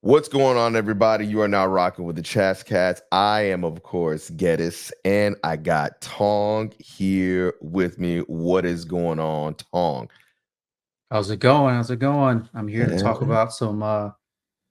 What's going on, everybody? You are now rocking with the Chats Cats. I am, of course, Geddis, and I got Thong here with me. What is going on, Thong? How's it going? How's it going? I'm here to Yeah, talk about some of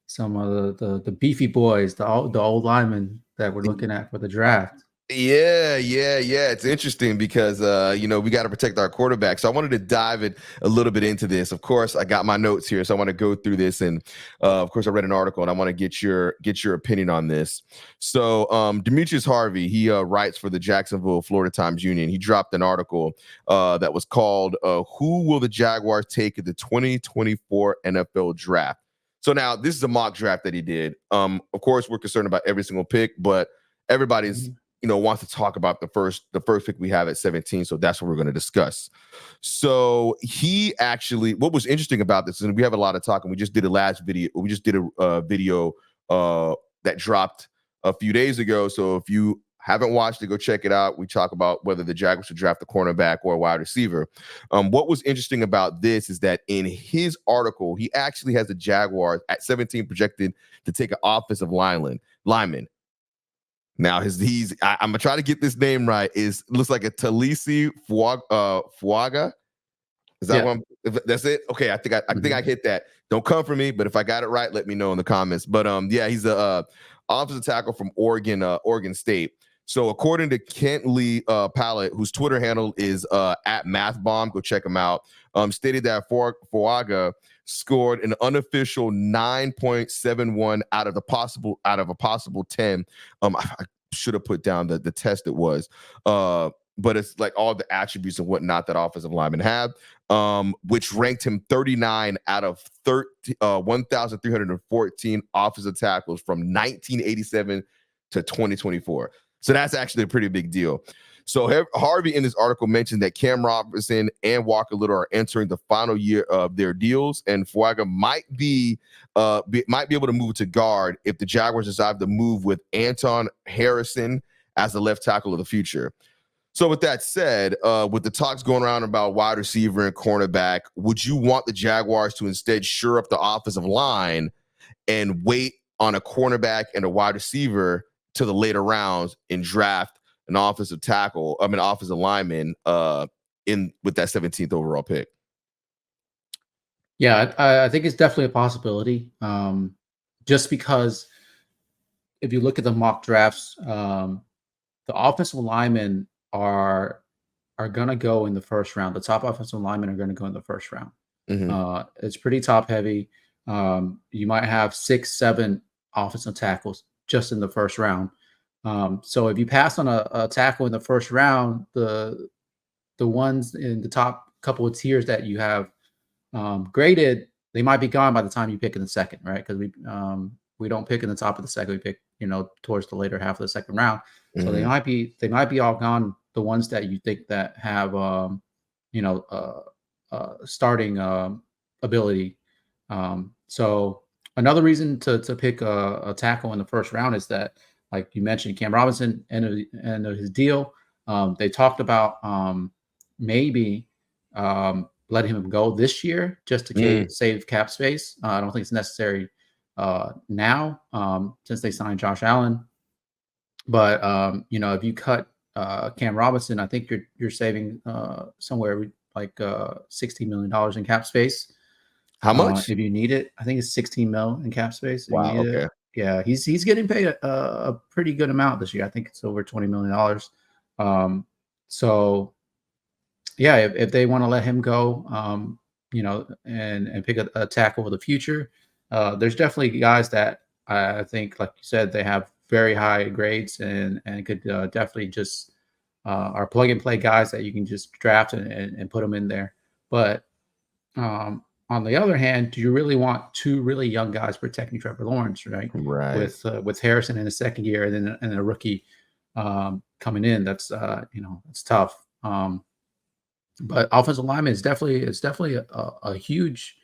the beefy boys, the old linemen that we're looking at for the draft. yeah. It's interesting because we got to protect our quarterback. So I wanted to dive it a little bit into this. Of course, I got my notes here, so I want to go through this, and of course, I read an article, and I want to get your opinion on this. So Demetrius Harvey, he writes for the Jacksonville Florida Times Union. He dropped an article that was called "Who Will the Jaguars Take in the 2024 NFL Draft?" So now this is a mock draft that he did. Of course, we're concerned about every single pick, but everybody's Mhm. wants to talk about the first pick we have at 17. So that's what we're going to discuss. So he actually, what was interesting about this, and we have a lot of talk, and we just did a last video. We just did a video that dropped a few days ago. So if you haven't watched it, go check it out. We talk about whether the Jaguars should draft a cornerback or a wide receiver. What was interesting about this is that in his article, he actually has the Jaguars at 17 projected to take an offensive lineman. Now I'm gonna try to get this name right. Looks like a Talisi Fuaga. Is that Yeah. one? That's it. Okay, I think I Mhm. hit that. Don't come for me, but if I got it right, let me know in the comments. But yeah, he's a offensive tackle from Oregon State. So according to Kent Lee Pallet, whose Twitter handle is at MathBomb, go check him out. Stated that Fuaga scored an unofficial 9.71 out of a possible 10. I should have put down the test it was. But it's like all the attributes and whatnot that offensive linemen have, which ranked him 39 out of 1,314 offensive tackles from 1987 to 2024. So that's actually a pretty big deal. So Harvey in this article mentioned that Cam Robinson and Walker Little are entering the final year of their deals, and Fuaga might be able to move to guard if the Jaguars decide to move with Anton Harrison as the left tackle of the future. So with that said, with the talks going around about wide receiver and cornerback, would you want the Jaguars to instead shore up the offensive line and wait on a cornerback and a wide receiver to the later rounds and draft an offensive lineman in with that 17th overall pick? Yeah, I think it's definitely a possibility. Just because if you look at the mock drafts, the offensive linemen are gonna go in the first round. The top offensive linemen are gonna go in the first round. Mm-hmm. It's pretty top heavy. You might have 6, 7 offensive tackles just in the first round. So if you pass on a tackle in the first round, the ones in the top couple of tiers that you have graded, they might be gone by the time you pick in the second, right? Because we don't pick in the top of the second. We pick towards the later half of the second round. So Mm-hmm. they might be all gone. The ones that you think that have you know uh, starting ability. So another reason to pick a tackle in the first round is that, like you mentioned, Cam Robinson and his deal. They talked about maybe letting him go this year just to save cap space. I don't think it's necessary now since they signed Josh Allen. But if you cut Cam Robinson, I think you're saving somewhere like $16 million in cap space. How much? If you need it, I think it's 16 mil in cap space. If you Wow. need it, Okay. yeah, he's getting paid a pretty good amount this year. I think it's over $20 million. So yeah, if they want to let him go, and pick a tackle for the future, there's definitely guys that I think, like you said, they have very high grades and could definitely just are plug and play guys that you can just draft and put them in there. But on the other hand, do you really want two really young guys protecting Trevor Lawrence, right? Right. With Harrison in his second year and a rookie coming in, that's it's tough. But offensive lineman is definitely a huge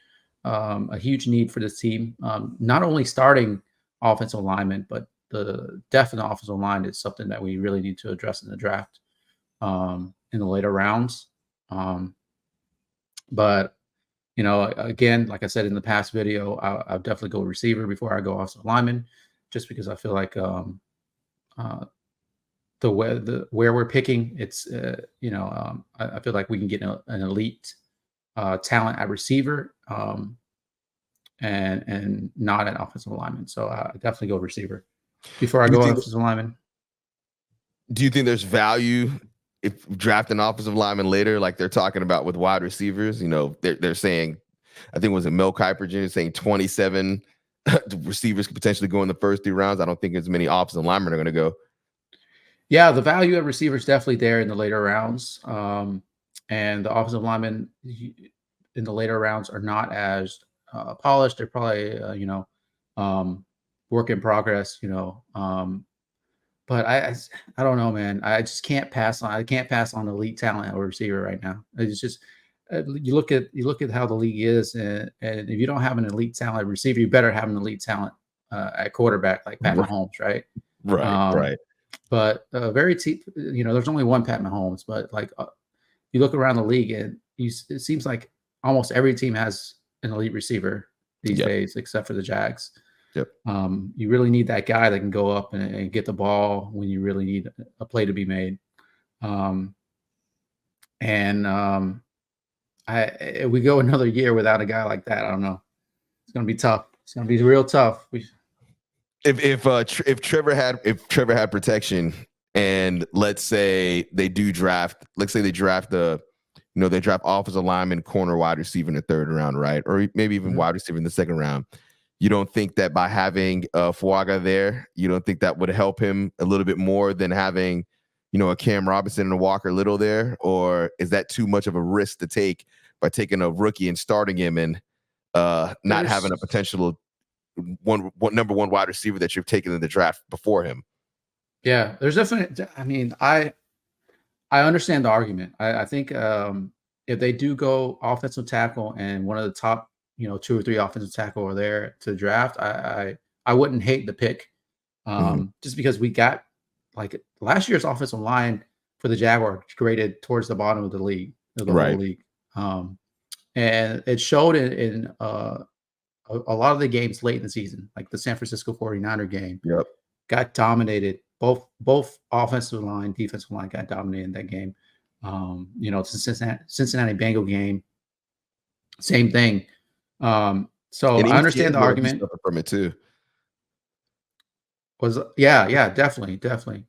need for this team. Not only starting offensive lineman, but the depth in the offensive line is something that we really need to address in the draft in the later rounds. But again, like I said in the past video, I'll definitely go receiver before I go offensive lineman, just because I feel like where we're picking, it's I feel like we can get an elite talent at receiver, and not an offensive lineman. So I definitely go receiver before I Do you go think offensive lineman. do you think there's value if drafting offensive lineman later, like they're talking about with wide receivers? They're saying, I think it was a Mel Kiper Jr. saying 27 receivers could potentially go in the first 3 rounds. I don't think as many offensive linemen are going to go. Yeah, the value at receiver is definitely there in the later rounds. And the offensive linemen in the later rounds are not as polished. They're probably, work in progress, but I don't know, man. I just can't pass on. I can't pass on elite talent or receiver right now. It's just you look at how the league is, and if you don't have an elite talent receiver, you better have an elite talent at quarterback like Pat Right, Mahomes, right? right. But there's only one Pat Mahomes, but like you look around the league and it seems like almost every team has an elite receiver these Yep. days, except for the Jags. Yep. You really need that guy that can go up and get the ball when you really need a play to be made. If we go another year without a guy like that, I don't know. It's going to be tough. It's going to be real tough. If Trevor had protection, and let's say they draft they draft offensive lineman, corner, wide receiver in the 3rd round, right? Or maybe even wide receiver in the 2nd round. You don't think that by having Fuaga there, you don't think that would help him a little bit more than having, a Cam Robinson and a Walker Little there? Or is that too much of a risk to take by taking a rookie and starting him and not having a potential number 1 wide receiver that you've taken in the draft before him? Yeah, there's definitely. I mean, I understand the argument. I think if they do go offensive tackle and one of the top, 2 or 3 offensive tackle are there to draft, I wouldn't hate the pick, just because we got like last year's offensive line for the Jaguars graded towards the bottom of the league, of the whole league, and it showed in a lot of the games late in the season, like the San Francisco 49er game. Yep. Got dominated. Both offensive line, defensive line got dominated in that game. The Cincinnati Bengal game, same thing. So I understand the argument from it too. Definitely.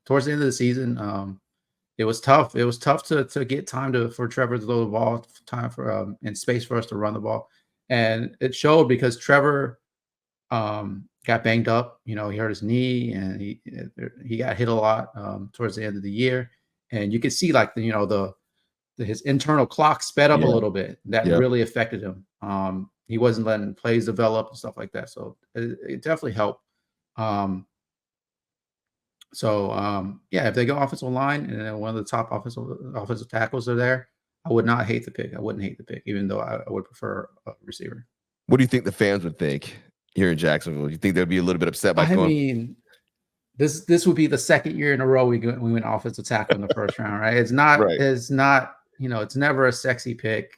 Towards the end of the season, it was tough. It was tough to get time for Trevor to throw the ball, time for and space for us to run the ball, and it showed because Trevor got banged up. He hurt his knee and he got hit a lot towards the end of the year, and you could see like his internal clock sped up a little bit. That really affected him. He wasn't letting plays develop and stuff like that. So it definitely helped. If they go offensive line and then one of the top offensive tackles are there, I would not hate the pick. I wouldn't hate the pick, even though I would prefer a receiver. What do you think the fans would think here in Jacksonville? You think they'd be a little bit upset by this would be the 2nd year in a row we went offensive tackle in the 1st round, right? It's not, it's never a sexy pick.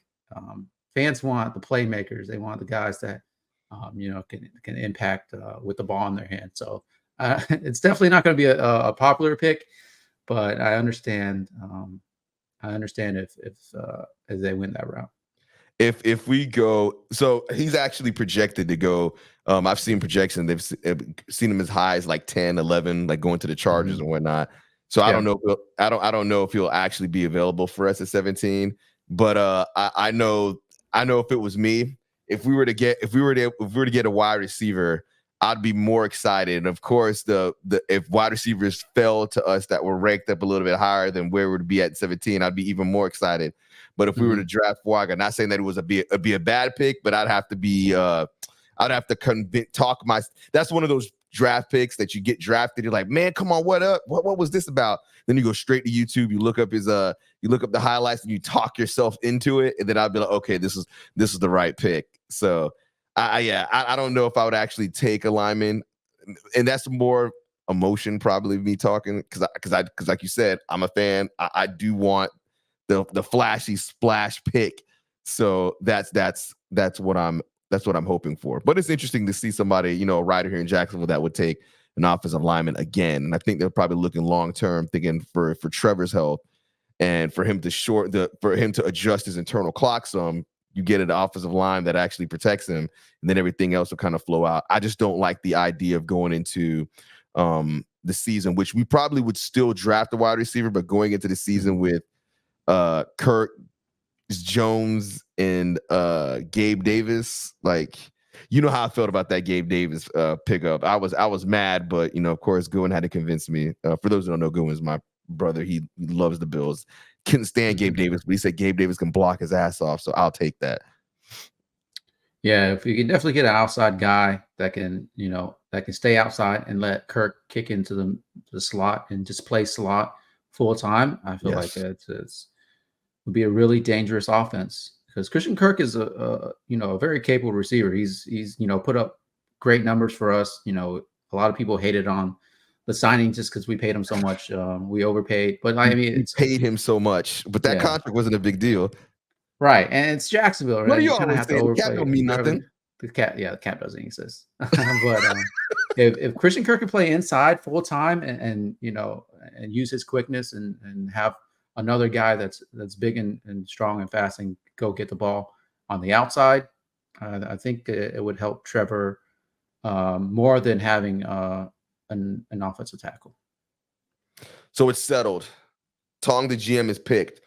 Fans want the playmakers. They want the guys that, can impact with the ball in their hand. So it's definitely not going to be a popular pick, but I understand. If they win that route. If we go, so he's actually projected to go. I've seen projections. They've seen him as high as like 10, 11, like going to the Chargers and whatnot. So I don't know. I don't know if he'll actually be available for us at 17. But I know if it was me, if we were to get a wide receiver, I'd be more excited. And of course, if wide receivers fell to us that were ranked up a little bit higher than where we'd be at 17, I'd be even more excited. But if we were to draft Fuaga, not saying that it was be a bad pick, but I'd have to talk my. That's one of those draft picks that you get drafted. You're like, man, come on, what up? What was this about? Then you go straight to YouTube. You look up the highlights and you talk yourself into it. And then I'd be like, okay, this is the right pick. So I don't know if I would actually take a lineman, and that's more emotion probably me talking because like you said, I'm a fan. I do want the flashy splash pick. So that's that's what I'm hoping for. But it's interesting to see somebody, you know, a writer here in Jacksonville that would take an offensive lineman again. And I think they're probably looking long term, thinking for Trevor's health and for him to adjust his internal clock some. You get an offensive line that actually protects him, and then everything else will kind of flow out. I just don't like the idea of going into the season, which we probably would still draft a wide receiver, but going into the season with Kirk Jones and Gabe Davis, like, you know how I felt about that Gabe Davis pickup. I was mad, but, you know, of course, Goodwin had to convince me. For those who don't know, Goodwin's my brother. He loves the Bills. Couldn't stand Gabe Davis, but he said Gabe Davis can block his ass off, so I'll take that. Yeah, if you can definitely get an outside guy that can, you know, that can stay outside and let Kirk kick into the slot and just play slot full time, I feel like it's would be a really dangerous offense, because Christian Kirk is a very capable receiver. He's you know, put up great numbers for us. You know, a lot of people hated on the signing just because we paid him so much. We overpaid, but I mean, it's paid him so much, but that contract wasn't a big deal. Right, and it's Jacksonville, right? What do you kind of always say? The cap don't mean nothing. The cap doesn't exist. But if Christian Kirk can play inside full time and you know, and use his quickness and have another guy that's big and strong and fast and go get the ball on the outside, I think it would help Trevor more than having an offensive tackle. So it's settled. Thong, the GM, is picked.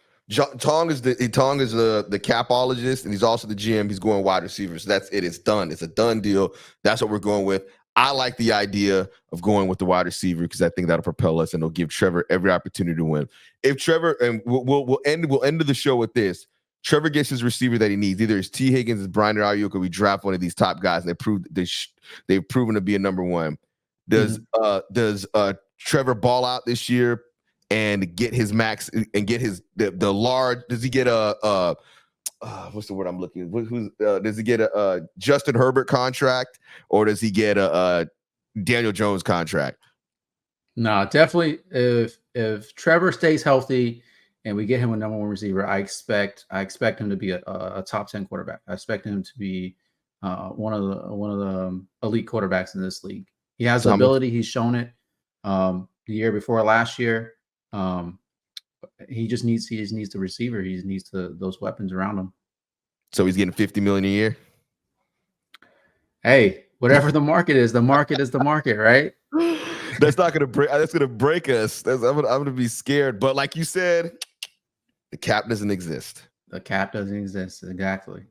Thong is the capologist, and he's also the GM. He's going wide receivers. So that's it. It's done. It's a done deal. That's what we're going with. I like the idea of going with the wide receiver because I think that'll propel us and it'll give Trevor every opportunity to win. If Trevor, and we'll end the show with this. Trevor gets his receiver that he needs. Either it's T. Higgins, it's Brian Ayuk, or we draft one of these top guys, and they've proven to be a number one. Does Trevor ball out this year and get his max and get the large? Does he get what's the word I'm looking at? Does he get a Justin Herbert contract, or does he get a Daniel Jones contract? No, definitely. If Trevor stays healthy and we get him a number one receiver, I expect him to be a top 10 quarterback. I expect him to be one of the elite quarterbacks in this league. He has the ability. He's shown it the year before last year. He just needs the receiver. He needs those weapons around him. So he's getting $50 million a year. Hey, whatever the market is the market, right? That's not gonna break. That's gonna break us. I'm gonna be scared. But like you said, the cap doesn't exist. The cap doesn't exist. Exactly.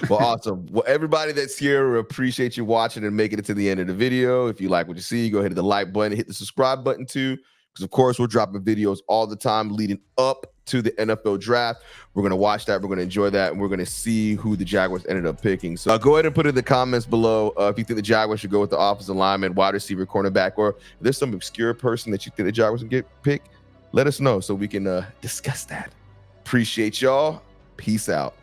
Well, awesome. Well, everybody that's here, we appreciate you watching and making it to the end of the video. If you like what you see, go ahead to the like button, hit the subscribe button too. Because, of course, we're dropping videos all the time leading up to the NFL draft. We're going to watch that. We're going to enjoy that. And we're going to see who the Jaguars ended up picking. So go ahead and put in the comments below if you think the Jaguars should go with the offensive lineman, wide receiver, cornerback, or if there's some obscure person that you think the Jaguars can get picked, let us know so we can discuss that. Appreciate y'all. Peace out.